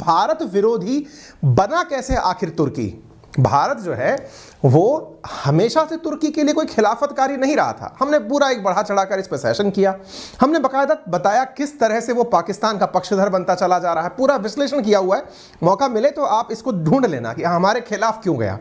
भारत विरोधी बना कैसे आखिर तुर्की। भारत जो है वो हमेशा से तुर्की के लिए कोई खिलाफतकारी नहीं रहा था। हमने पूरा एक बढ़ा चढ़ाकर इस पर सेशन किया, हमने बाकायदा बताया किस तरह से वो पाकिस्तान का पक्षधर बनता चला जा रहा है, पूरा विश्लेषण किया हुआ है। मौका मिले तो आप इसको ढूंढ लेना कि हमारे खिलाफ क्यों गया।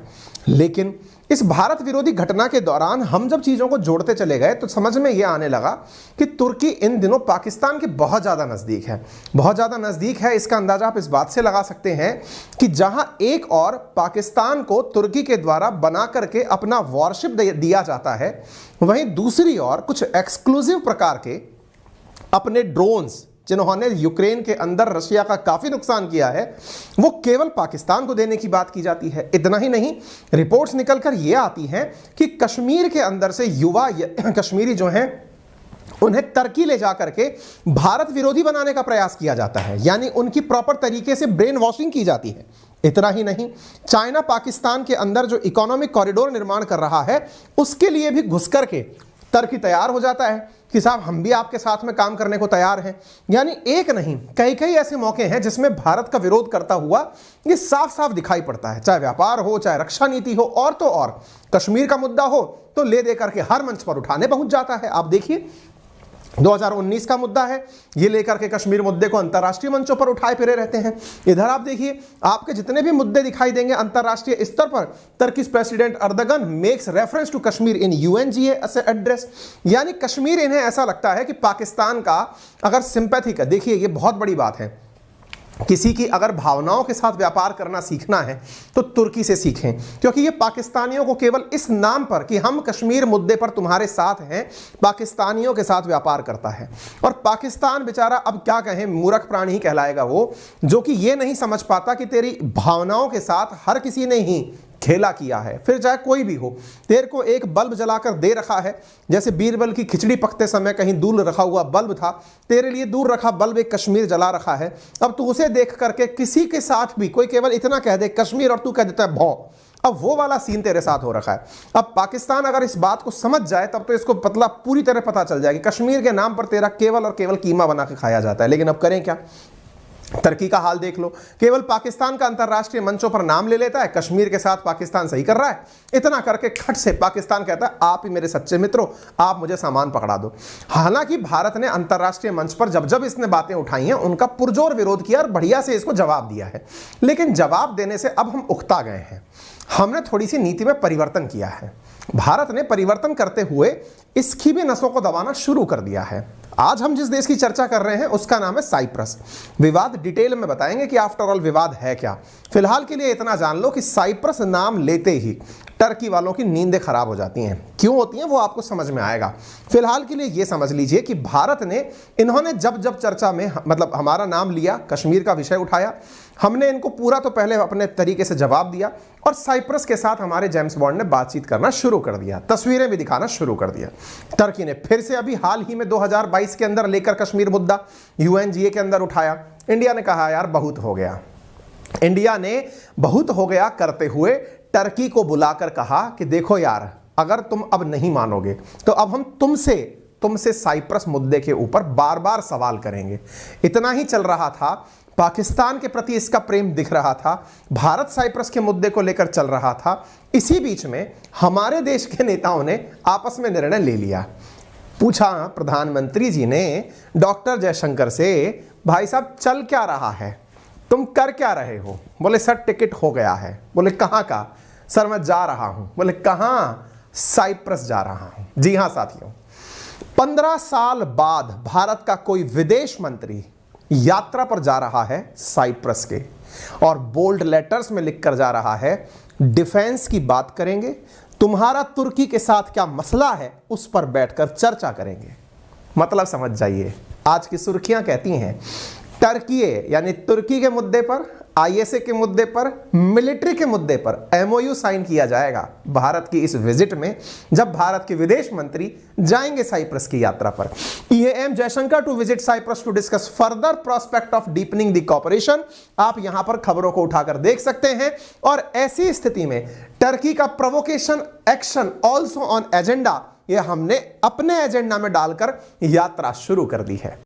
लेकिन इस भारत विरोधी घटना के दौरान हम जब चीज़ों को जोड़ते चले गए तो समझ में यह आने लगा कि तुर्की इन दिनों पाकिस्तान के बहुत ज़्यादा नज़दीक है, बहुत ज़्यादा नज़दीक है। इसका अंदाज़ा आप इस बात से लगा सकते हैं कि जहां एक और पाकिस्तान को तुर्की के द्वारा बना करके अपना वॉरशिप दिया जाता है, वहीं दूसरी ओर कुछ एक्सक्लूसिव प्रकार के अपने ड्रोन्स जिन्होंने यूक्रेन के अंदर रशिया का काफी नुकसान किया है, वो केवल पाकिस्तान को देने की बात की जाती है। इतना ही नहीं, रिपोर्ट्स निकलकर ये आती हैं कि कश्मीर के अंदर से युवा कश्मीरी जो हैं उन्हें टर्की ले जाकर के भारत विरोधी बनाने का प्रयास किया जाता है, यानी उनकी प्रॉपर तरीके से ब्रेन वॉशिंग की जाती है। इतना ही नहीं, चाइना पाकिस्तान के अंदर जो इकोनॉमिक कॉरिडोर निर्माण कर रहा है उसके लिए भी घुस करके टर्की तैयार हो जाता है कि साहब हम भी आपके साथ में काम करने को तैयार हैं। यानी एक नहीं कई कई ऐसे मौके हैं जिसमें भारत का विरोध करता हुआ ये साफ साफ दिखाई पड़ता है, चाहे व्यापार हो, चाहे रक्षा नीति हो, और तो और कश्मीर का मुद्दा हो तो ले दे करके हर मंच पर उठाने पहुंच जाता है। आप देखिए 2019 का मुद्दा है, ये लेकर के कश्मीर मुद्दे को अंतर्राष्ट्रीय मंचों पर उठाए फिरे रहते हैं। इधर आप देखिए आपके जितने भी मुद्दे दिखाई देंगे अंतर्राष्ट्रीय स्तर पर, Turkish president Erdogan makes reference to Kashmir in UNGA address, यानी कश्मीर इन्हें ऐसा लगता है कि पाकिस्तान का अगर सिंपैथी का, देखिए ये बहुत बड़ी बात है, किसी की अगर भावनाओं के साथ व्यापार करना सीखना है तो तुर्की से सीखें, क्योंकि ये पाकिस्तानियों को केवल इस नाम पर कि हम कश्मीर मुद्दे पर तुम्हारे साथ हैं, पाकिस्तानियों के साथ व्यापार करता है। और पाकिस्तान बेचारा अब क्या कहें, मूर्ख प्राणी ही कहलाएगा वो, जो कि ये नहीं समझ पाता कि तेरी भावनाओं के साथ हर किसी ने ही खेला किया है, फिर चाहे कोई भी हो। तेरे को एक बल्ब जलाकर दे रखा है, जैसे बीरबल की खिचड़ी पकते समय कहीं दूर रखा हुआ बल्ब था, तेरे लिए दूर रखा बल्ब एक कश्मीर जला रखा है। अब तू उसे देख करके किसी के साथ भी कोई केवल इतना कह दे कश्मीर और तू कह देता है भौं, अब वो वाला सीन तेरे साथ हो रखा है। अब पाकिस्तान अगर इस बात को समझ जाए तब तो इसको पूरी तरह पता चल जाएगी कश्मीर के नाम पर तेरा केवल और केवल कीमा बना के खाया जाता है। लेकिन अब करें क्या, टर्की का हाल देख लो, केवल पाकिस्तान का अंतर्राष्ट्रीय मंचों पर नाम ले लेता है, कश्मीर के साथ पाकिस्तान सही कर रहा है, इतना करके खट से पाकिस्तान कहता है आप ही मेरे सच्चे मित्रों, आप मुझे सामान पकड़ा दो। हालांकि भारत ने अंतर्राष्ट्रीय मंच पर जब जब इसने बातें उठाई हैं उनका पुरजोर विरोध किया और बढ़िया से इसको जवाब दिया है। लेकिन जवाब देने से अब हम उकता गए हैं, हमने थोड़ी सी नीति में परिवर्तन किया है। भारत ने परिवर्तन करते हुए इसकी भी नसों को दबाना शुरू कर दिया है। आज हम जिस देश की चर्चा कर रहे हैं उसका नाम है साइप्रस। विवाद डिटेल में बताएंगे कि आफ्टर ऑल विवाद है क्या। फिलहाल के लिए इतना जान लो कि साइप्रस नाम लेते ही टर्की वालों की नींदें खराब हो जाती हैं। क्यों होती हैं वो आपको समझ में आएगा। फिलहाल के लिए ये समझ लीजिए कि भारत ने, इन्होंने जब जब चर्चा में मतलब हमारा नाम लिया, कश्मीर का विषय उठाया, हमने इनको पूरा तो पहले अपने तरीके से जवाब दिया और साइप्रस के साथ हमारे जेम्स बॉन्ड ने बातचीत करना शुरू कर दिया, तस्वीरें भी दिखाना शुरू कर दिया। टर्की ने फिर से अभी हाल ही में 2022 के अंदर लेकर कश्मीर मुद्दा यूएनजीए के अंदर उठाया। इंडिया ने कहा यार बहुत हो गया। इंडिया ने बहुत हो गया करते हुए टर्की को बुलाकर कहा कि देखो यार, अगर तुम अब नहीं मानोगे तो अब हम तुमसे साइप्रस मुद्दे के ऊपर बार बार सवाल करेंगे। इतना ही चल रहा था, पाकिस्तान के प्रति इसका प्रेम दिख रहा था, भारत साइप्रस के मुद्दे को लेकर चल रहा था। इसी बीच में हमारे देश के नेताओं ने आपस में निर्णय ले लिया। पूछा प्रधानमंत्री जी ने डॉक्टर जयशंकर से, भाई साहब चल क्या रहा है, तुम कर क्या रहे हो? बोले सर टिकट हो गया है। बोले कहाँ का? सर मैं जा रहा हूं। बोले कहाँ? साइप्रस जा रहा हूं। जी हां साथियों, 15 साल बाद भारत का कोई विदेश मंत्री यात्रा पर जा रहा है साइप्रस के, और बोल्ड लेटर्स में लिखकर जा रहा है डिफेंस की बात करेंगे, तुम्हारा तुर्की के साथ क्या मसला है उस पर बैठकर चर्चा करेंगे। मतलब समझ जाइए, आज की सुर्खियां कहती हैं टर्की यानी तुर्की के मुद्दे पर, आईएसए के मुद्दे पर, मिलिट्री के मुद्दे पर एमओयू साइन किया जाएगा भारत की इस विजिट में, जब भारत के विदेश मंत्री जाएंगे साइप्रस की यात्रा पर। EAM Jaishankar to visit Cyprus to discuss further prospect of deepening the cooperation. आप यहां पर खबरों को उठाकर देख सकते हैं। और ऐसी स्थिति में टर्की का provocation action also on agenda, यह हमने अपने एजेंडा में डालकर यात्रा शुरू कर दी है।